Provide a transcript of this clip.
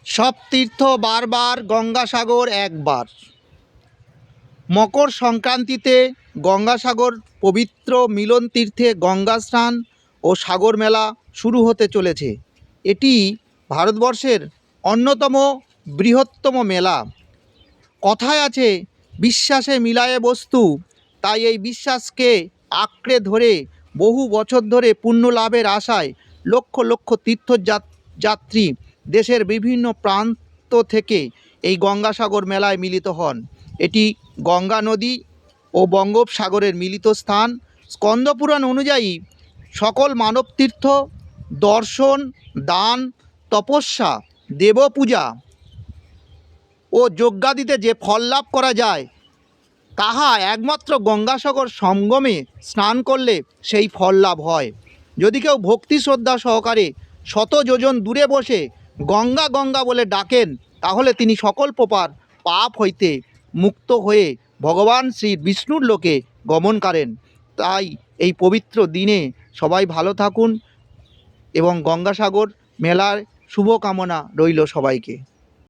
সব তীর্থ বারবার, গঙ্গাসাগর একবার। মকর সংক্রান্তিতে গঙ্গাসাগর পবিত্র মিলন তীর্থে গঙ্গা স্নান ও সাগর মেলা শুরু হতে চলেছে। এটি ভারতবর্ষের অন্যতম বৃহত্তম মেলা। কথায় আছে, বিশ্বাসে মিলায়ে বস্তু। তাই এই বিশ্বাসকে আঁকড়ে ধরে বহু বছর ধরে পুণ্য লাভের আশায় লক্ষ লক্ষ তীর্থযাত্রী দেশের বিভিন্ন প্রান্ত থেকে এই গঙ্গাসাগর মেলায় মিলিত হন। এটি গঙ্গা নদী ও বঙ্গোপসাগরের মিলিত স্থান। স্কন্দপুরাণ অনুযায়ী সকল মানবতীর্থ, দর্শন, দান, তপস্যা, দেবপূজা ও যজ্ঞাদিতে যে ফল লাভ করা যায়, তাহা একমাত্র গঙ্গাসাগর সঙ্গমে স্নান করলে সেই ফল লাভ হয়। যদি কেউ ভক্তি শ্রদ্ধা সহকারে শত যোজন দূরে বসে গঙ্গা গঙ্গা বলে ডাকেন, তাহলে তিনি সকল প্রকার পাপ হইতে মুক্ত হয়ে ভগবান শ্রী বিষ্ণুর লোকে গমন করেন। তাই এই পবিত্র দিনে সবাই ভালো থাকুন এবং গঙ্গাসাগর মেলার শুভকামনা রইল সবাইকে।